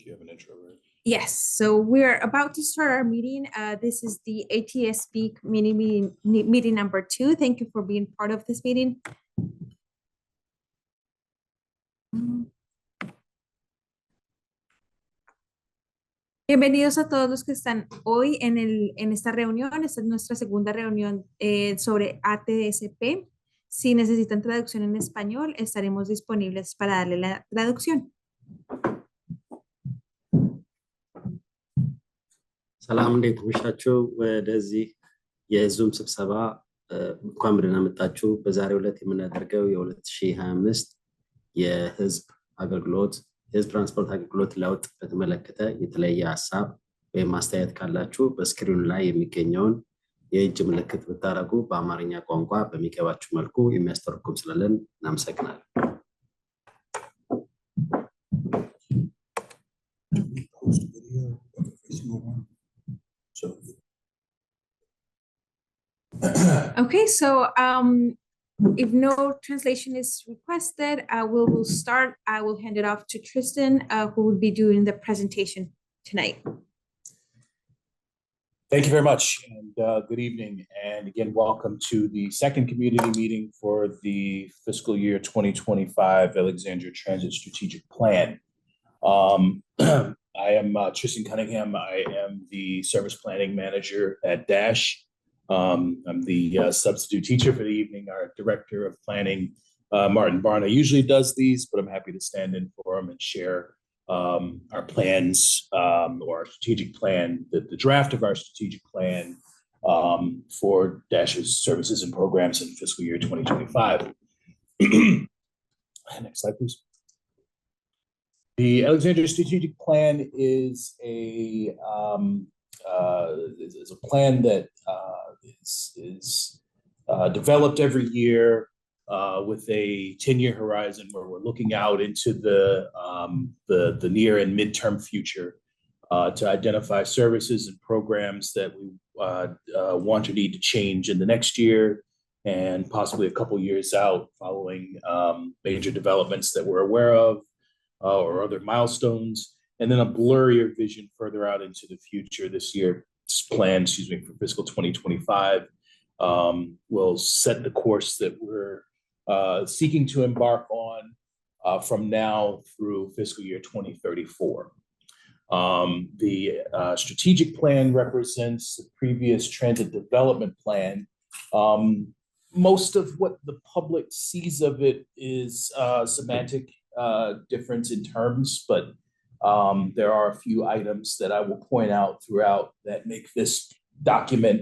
you have an intro, right? Yes, so we're about to start our meeting. This is the ATSP meeting number 2. Thank you for being part of this meeting. Bienvenidos a todos los que están hoy en esta reunión. Esta es nuestra segunda reunión sobre ATSP. Si necesitan traducción en español, estaremos disponibles para darle la traducción. ሰላም እንዴት መሻችሁ ወደዚህ የዙም ስብሰባ እንኳን በደህና መጣችሁ በዛሬው ዕለት የምናደርገው የ2025 የህዝብ ትራንስፖርት አገልግሎት ለውጥ በተመለከተ የተለየ ሐሳብ ወይም ማስተያየት ካላችሁ በስክሪኑ ላይ የሚገኘውን የእጅ ምልክት ብታረጉ በአማርኛ ቋንቋ በሚገባችሁ መልኩ የሚያስተርጉም ስለለን እናመሰግናለን። Okay, so if no translation is requested, we will start. I will hand it off to Tristan, who will be doing the presentation tonight. Thank you very much, and good evening. And again, welcome to the second community meeting for the fiscal year 2025 Alexandria Transit Strategic Plan. I am Tristan Cunningham. I am the service planning manager at DASH. I'm the substitute teacher for the evening. Our director of planning, Martin Barna, usually does these, but I'm happy to stand in for him and share our plans or our strategic plan, the draft of our strategic plan for Dash's services and programs in fiscal year 2025. Next slide, please. The Alexandria Strategic Plan is a plan that is developed every year with a 10-year horizon where we're looking out into the near and midterm future to identify services and programs that we want or need to change in the next year and possibly a couple years out following major developments that we're aware of or other milestones. And then a blurrier vision further out into the future. This year's plan, for fiscal 2025 will set the course that we're seeking to embark on from now through fiscal year 2034. The strategic plan represents the previous transit development plan. Most of what the public sees of it is semantic difference in terms, but there are a few items that I will point out throughout that make this document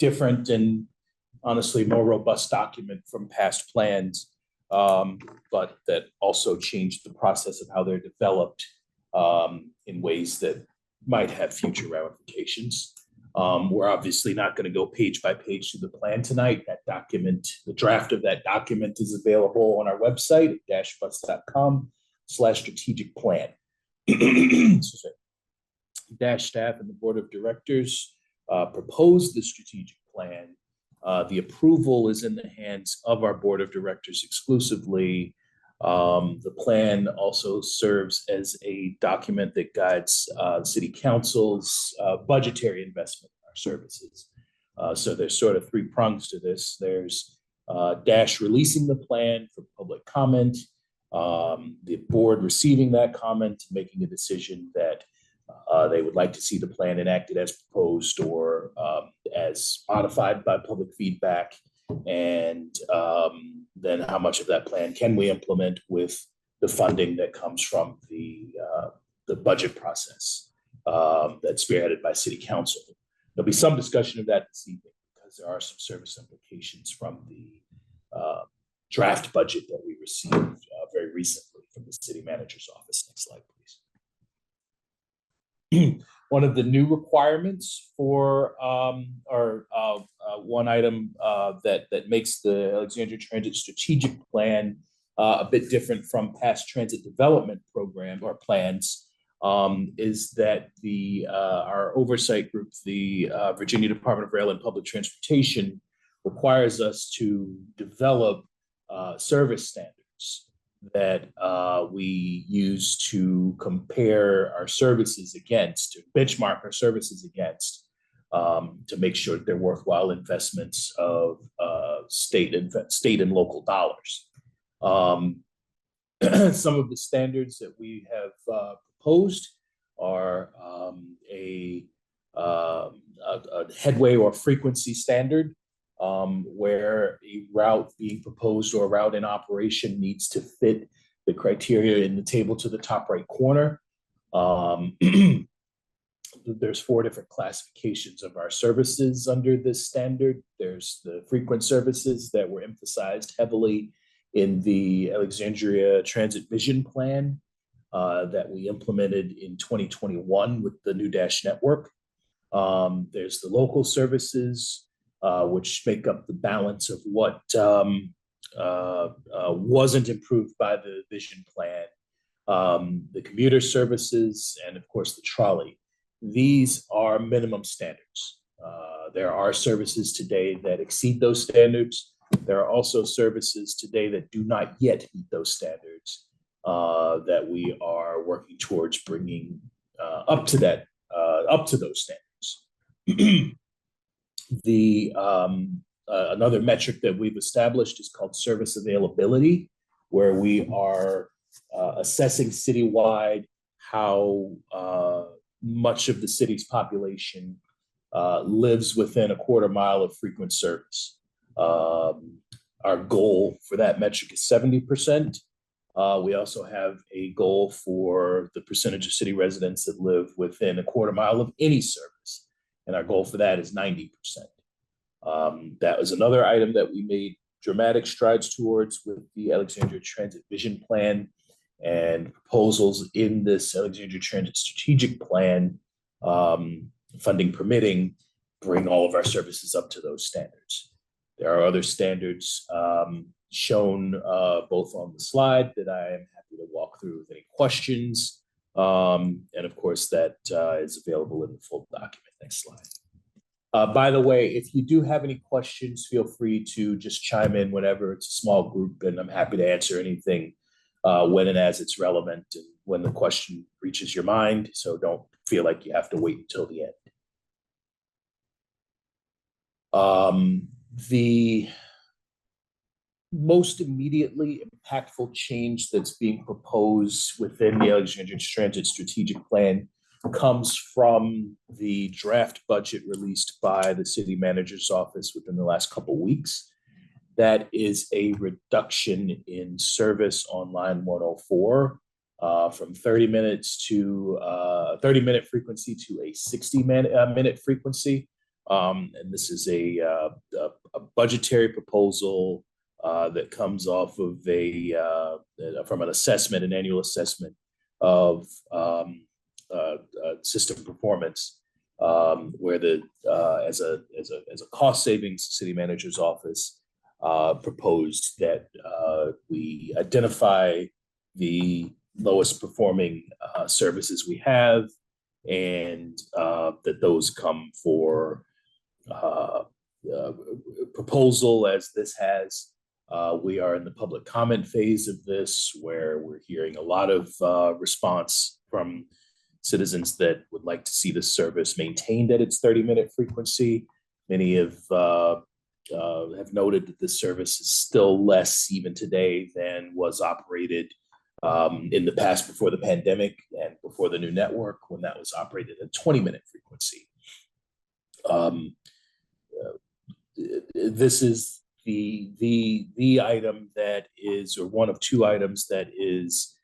different and honestly more robust document from past plans, but that also changed the process of how they're developed in ways that might have future ramifications. We're obviously not going to go page by page through the plan tonight. That document, the draft of that document is available on our website at dashbus.com/strategic plan. Dash staff and the board of directors proposed the strategic plan. The approval is in the hands of our board of directors exclusively. The plan also serves as a document that guides city council's budgetary investment in our services. So there's sort of 3 prongs to this. There's Dash releasing the plan for public comment, the board receiving that comment, making a decision that they would like to see the plan enacted as proposed or as modified by public feedback, and then how much of that plan can we implement with the funding that comes from the budget process that's spearheaded by City Council. There'll be some discussion of that this evening because there are some service implications from the draft budget that we received very recently from the city manager's office. Next slide, please. One of the new requirements for one item that makes the Alexandria Transit Strategic Plan a bit different from past transit development program or plans is that our oversight group, the Virginia Department of Rail and Public Transportation, requires us to develop service standards that we use to compare our services against, to benchmark our services against, to make sure that they're worthwhile investments of state and local dollars. Some of the standards that we have proposed are a headway or frequency standard, where a route being proposed or a route in operation needs to fit the criteria in the table to the top right corner. There's 4 different classifications of our services under this standard. There's the frequent services that were emphasized heavily in the Alexandria Transit Vision Plan that we implemented in 2021 with the new Dash network. There's the local services, which make up the balance of what wasn't improved by the vision plan, the commuter services, and of course the trolley. These are minimum standards. There are services today that exceed those standards. There are also services today that do not yet meet those standards, that we are working towards bringing up to those standards. Another metric that we've established is called service availability, where we are assessing citywide how much of the city's population lives within a quarter mile of frequent service. Our goal for that metric is 70%. We also have a goal for the percentage of city residents that live within a quarter mile of any service, and our goal for that is 90%. That was another item that we made dramatic strides towards with the Alexandria Transit Vision Plan, and proposals in this Alexandria Transit Strategic Plan, funding permitting, bring all of our services up to those standards. There are other standards shown both on the slide that I am happy to walk through with any questions. And of course, that is available in the full document. Next slide. By the way, if you do have any questions, feel free to just chime in whenever. It's a small group, and I'm happy to answer anything when and as it's relevant and when the question reaches your mind. So don't feel like you have to wait until the end. The most immediately impactful change that's being proposed within the Alexandria Transit Strategic Plan comes from the draft budget released by the city manager's office within the last couple of weeks. That is a reduction in service on line 104 from 30 minutes to 30-minute frequency to a 60-minute frequency. And this is a budgetary proposal that comes off of from an assessment, an annual assessment of system performance, where as a cost savings, the city manager's office proposed that we identify the lowest performing services we have, and that those come for proposal as this has. We are in the public comment phase of this, where we're hearing a lot of response from citizens that would like to see the service maintained at its 30-minute frequency. Many have noted that this service is still less even today than was operated in the past before the pandemic and before the new network, when that was operated at 20-minute frequency. This is the item that is, or one of 2 items that is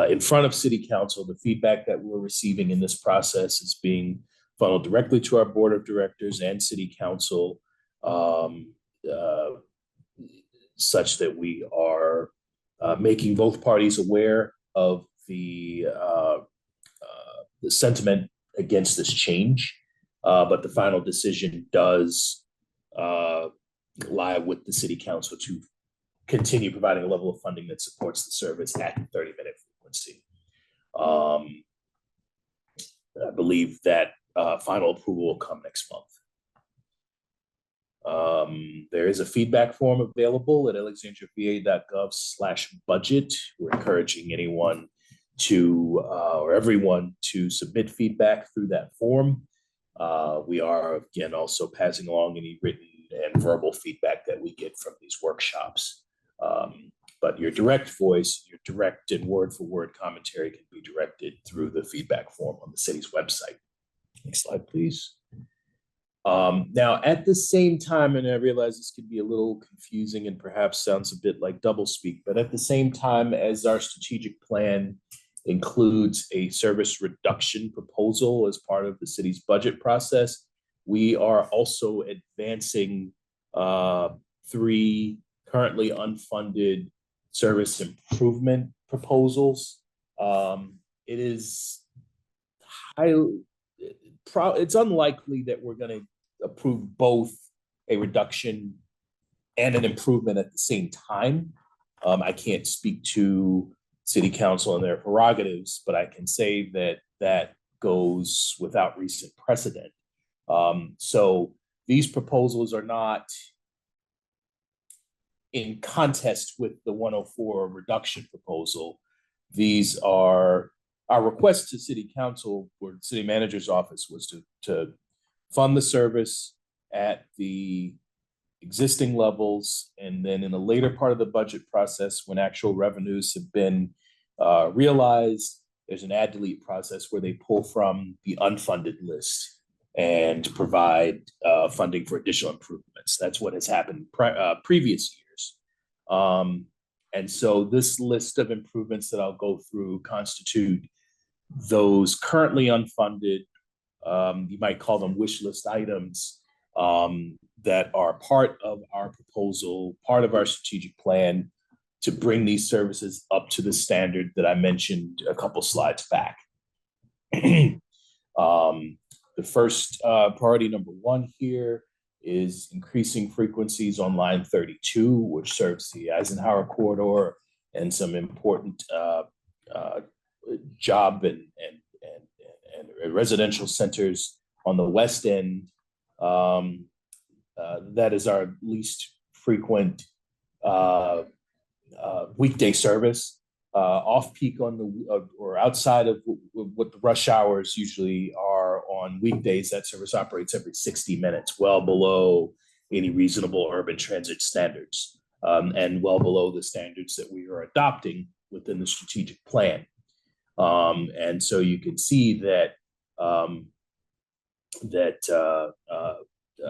in front of City Council. The feedback that we're receiving in this process is being funneled directly to our board of directors and City Council, such that we are making both parties aware of the sentiment against this change. But the final decision does lie with the City Council to continue providing a level of funding that supports the service at 30-minute frequency. I believe that final approval will come next month. There is a feedback form available at alexandriava.gov/budget. We're encouraging anyone to, or everyone to submit feedback through that form. We are, again, also passing along any written and verbal feedback that we get from these workshops. But your direct voice, your direct and word-for-word commentary can be directed through the feedback form on the city's website. Next slide, please. Now, at the same time, and I realize this could be a little confusing and perhaps sounds a bit like doublespeak, but at the same time as our strategic plan includes a service reduction proposal as part of the city's budget process, we are also advancing 3 currently unfunded service improvement proposals. It is it's unlikely that we're going to approve both a reduction and an improvement at the same time. I can't speak to city council and their prerogatives, but I can say that that goes without recent precedent. So these proposals are not in contest with the 104 reduction proposal. These are our request to city council or city manager's office was to fund the service at the existing levels, and then in the later part of the budget process, when actual revenues have been realized, there's an add delete process where they pull from the unfunded list and provide funding for additional improvements. That's what has happened previous years. And so this list of improvements that I'll go through constitute those currently unfunded, you might call them wish list items, that are part of our proposal, part of our strategic plan to bring these services up to the standard that I mentioned a couple slides back. The first priority number 1 here is increasing frequencies on line 32, which serves the Eisenhower corridor and some important job and residential centers on the west end. That is our least frequent weekday service. Off-peak on the or outside of what the rush hours usually are on weekdays, that service operates every 60 minutes, well below any reasonable urban transit standards, and well below the standards that we are adopting within the strategic plan. And so you can see that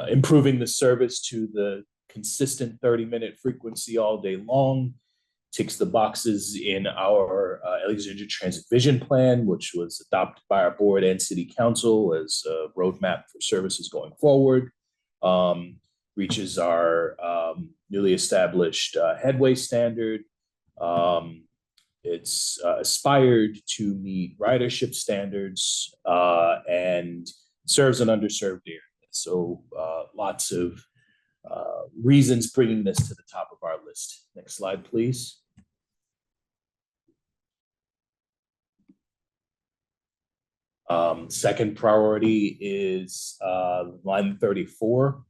improving the service to the consistent 30-minute frequency all day long ticks the boxes in our Alexandria Transit Vision Plan, which was adopted by our board and city council as a roadmap for services going forward. Reaches our newly established headway standard. It's aspired to meet ridership standards and serves an underserved area. So lots of reasons bringing this to the top of our list. Next slide, please. Second priority is line 34.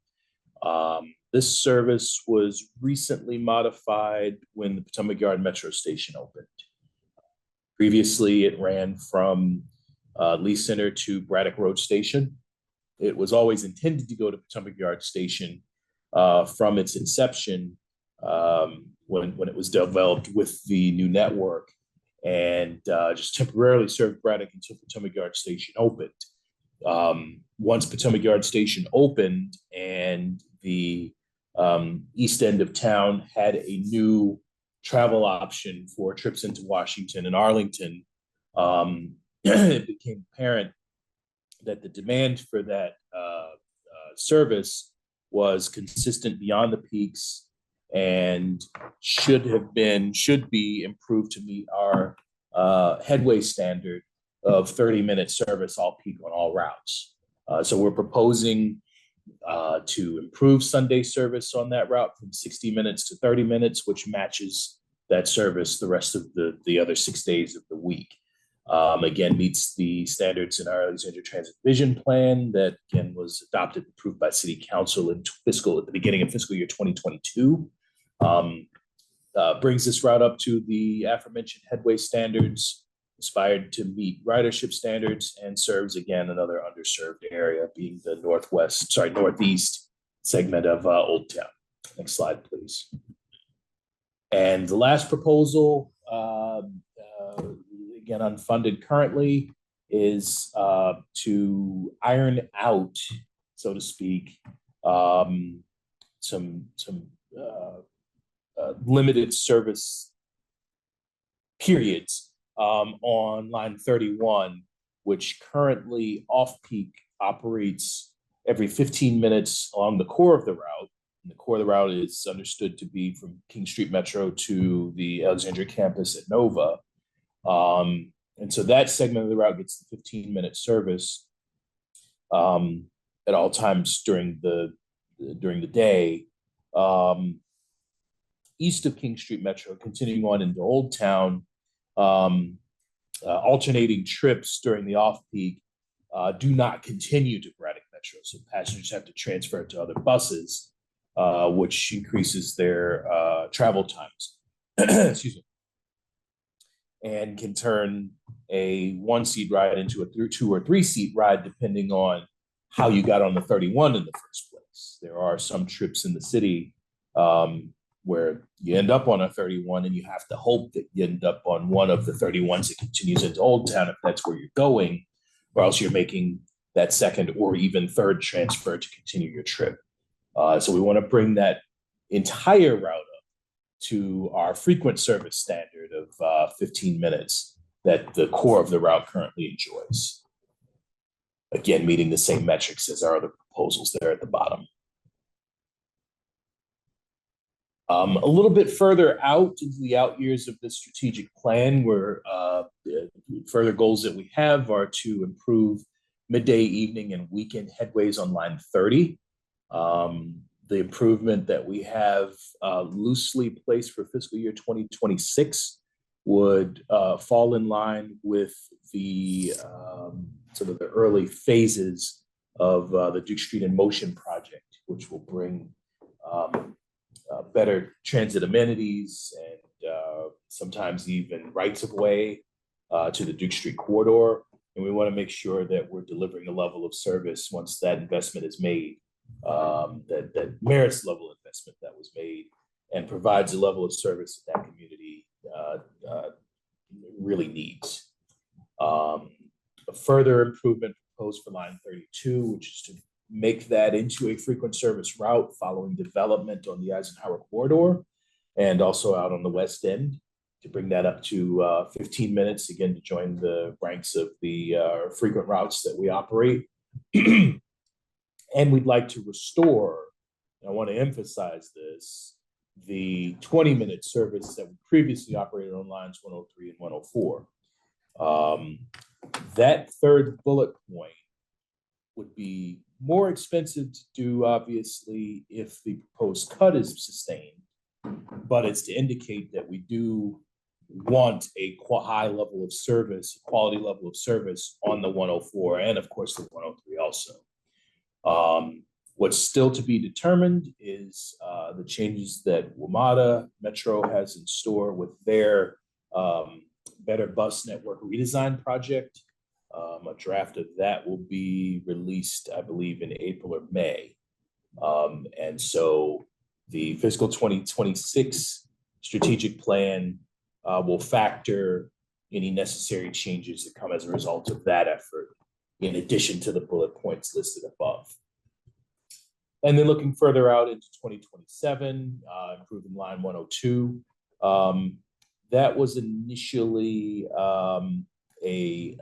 This service was recently modified when the Potomac Yard Metro Station opened. Previously, it ran from Lee Center to Braddock Road Station. It was always intended to go to Potomac Yard Station from its inception when it was developed with the new network, and just temporarily served Braddock until Potomac Yard Station opened. Once Potomac Yard Station opened and the east end of town had a new travel option for trips into Washington and Arlington, it became apparent that the demand for that service was consistent beyond the peaks and should be improved to meet our headway standard of 30-minute service all peak on all routes. So we're proposing to improve Sunday service on that route from 60 minutes to 30 minutes, which matches that service the rest of the other 6 days of the week. Again, meets the standards in our Alexandria Transit Vision Plan that again was adopted and approved by City Council at the beginning of fiscal year 2022. Brings this route up to the aforementioned headway standards, aspired to meet ridership standards, and serves again another underserved area, being the northeast segment of Old Town. Next slide, please. And the last proposal, again unfunded currently, is to iron out, so to speak, some limited service periods on line 31, which currently off-peak operates every 15 minutes along the core of the route. And the core of the route is understood to be from King Street Metro to the Alexandria campus at Nova. And so that segment of the route gets the 15-minute service at all times during the day. East of King Street Metro, continuing on into Old Town, alternating trips during the off-peak do not continue to Braddock Metro. So passengers have to transfer to other buses, which increases their travel times. Excuse me. And can turn a 1-seat ride into a 2 or 3-seat ride, depending on how you got on the 31 in the first place. There are some trips in the city where you end up on a 31 and you have to hope that you end up on one of the 31s that continues into Old Town if that's where you're going, or else you're making that second or even third transfer to continue your trip. So we want to bring that entire route up to our frequent service standard of 15 minutes that the core of the route currently enjoys. Again, meeting the same metrics as our other proposals there at the bottom. A little bit further out into the out years of the strategic plan, where further goals that we have are to improve midday, evening, and weekend headways on line 30. The improvement that we have loosely placed for fiscal year 2026 would fall in line with the sort of the early phases of the Duke Street in Motion project, which will bring better transit amenities and sometimes even rights of way to the Duke Street corridor. And we want to make sure that we're delivering a level of service once that investment is made, that merits the level of investment that was made and provides a level of service that community really needs. A further improvement proposed for line 32, which is to make that into a frequent service route following development on the Eisenhower corridor and also out on the West End, to bring that up to 15 minutes, again, to join the ranks of the frequent routes that we operate. And we'd like to restore, and I want to emphasize this, the 20-minute service that we previously operated on lines 103 and 104. That third bullet point would be more expensive to do, obviously, if the proposed cut is sustained, but it's to indicate that we do want a high level of service, quality level of service on the 104 and, of course, the 103 also. What's still to be determined is the changes that WMATA Metro has in store with their Better Bus Network Redesign project. A draft of that will be released, I believe, in April or May. And so the fiscal 2026 strategic plan will factor any necessary changes that come as a result of that effort, in addition to the bullet points listed above. And then looking further out into 2027, improving line 102. That was initially a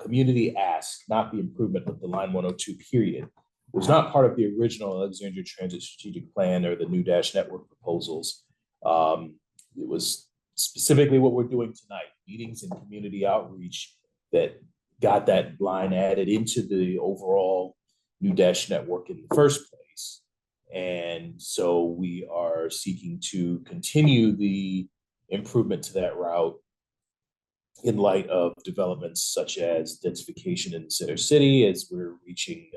community ask, not the improvement of the line 102 period. It was not part of the original Alexandria Transit Strategic Plan or the new Dash Network proposals. It was specifically what we're doing tonight, meetings and community outreach that got that line added into the overall new Dash Network in the first place. And so we are seeking to continue the improvement to that route in light of developments such as densification in the center city, as we're reaching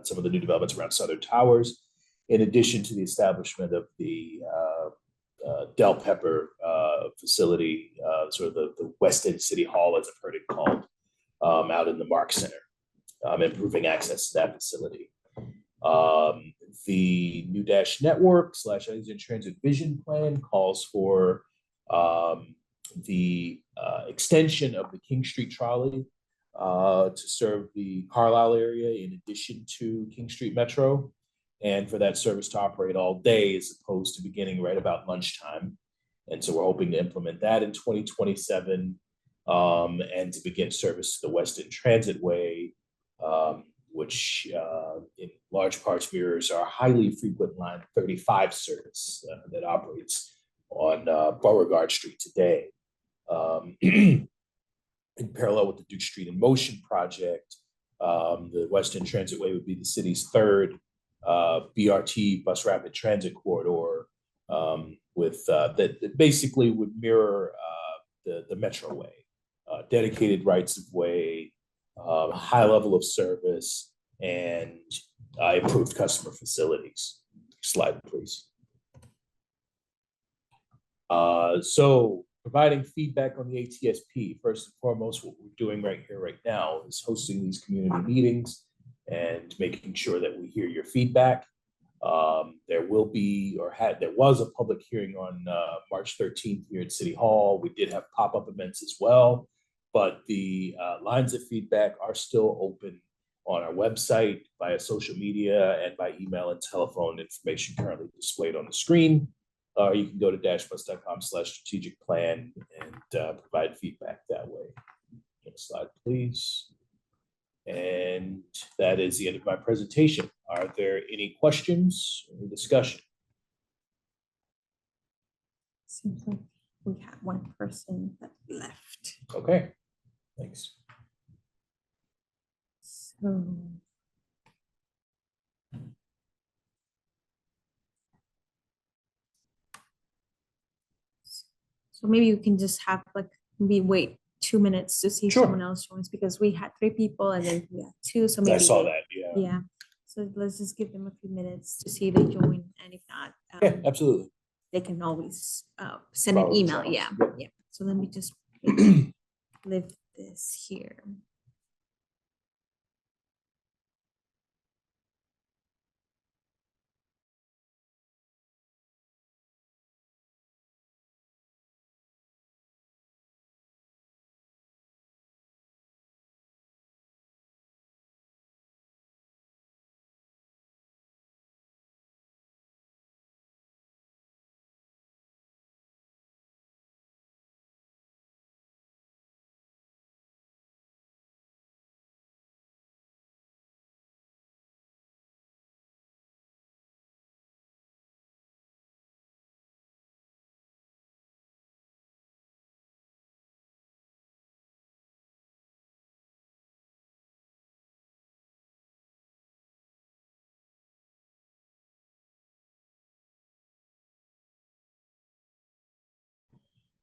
some of the new developments around Southern Towers, in addition to the establishment of the Del Pepper facility, sort of the West End City Hall, as I've heard it called, out in the Mark Center, improving access to that facility. The New Dash Network / Alexandria Transit Vision Plan calls for the extension of the King Street trolley to serve the Carlisle area in addition to King Street Metro, and for that service to operate all day as opposed to beginning right about lunchtime. And so we're hoping to implement that in 2027 and to begin service to the West End Transit Way, which in large parts mirrors our highly frequent Line 35 service that operates on Beauregard Street today. In parallel with the Duke Street in Motion project, the West End Transit Way would be the city's third BRT bus rapid transit corridor, with that basically would mirror the Metro Way, dedicated rights of way, high level of service, and improved customer facilities. Slide, please. So providing feedback on the ATSP, first and foremost, what we're doing right here, right now, is hosting these community meetings and making sure that we hear your feedback. There will be, there was a public hearing on March 13th here at City Hall. We did have pop-up events as well, but the lines of feedback are still open on our website, via social media, and by email and telephone. Information currently displayed on the screen. You can go to dashbus.com/strategic plan and provide feedback that way. Next slide, please. And that is the end of my presentation. Are there any questions or discussion? Seems like we have one person that left. Okay, thanks. So maybe you can just have like maybe wait 2 minutes to see if Sure. someone else joins, because we had 3 people and then we had 2. So maybe I saw that. Yeah. Yeah. So let's just give them a few minutes to see if they join, and if not, Yeah, absolutely. they can always send an Follow the email. channels. Yeah. Yep. Yeah. So let me just leave this here.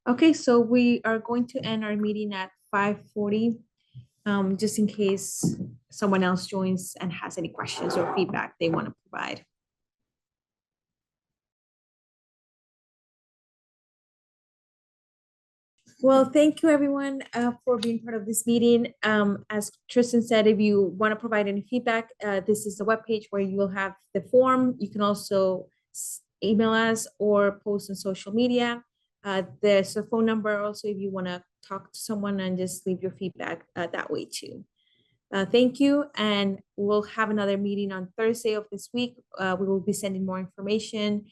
Okay, so we are going to end our meeting at 5:40, just in case someone else joins and has any questions or feedback they want to provide. Well, thank you everyone for being part of this meeting. As Tristan said, if you want to provide any feedback, this is the webpage where you will have the form. You can also email us or post on social media. There's a phone number also if you want to talk to someone and just leave your feedback that way too. Thank you, and we'll have another meeting on Thursday of this week. We will be sending more information.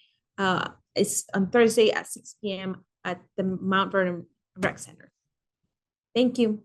It's on Thursday at 6 p.m. at the Mount Vernon Rec Center. Thank you.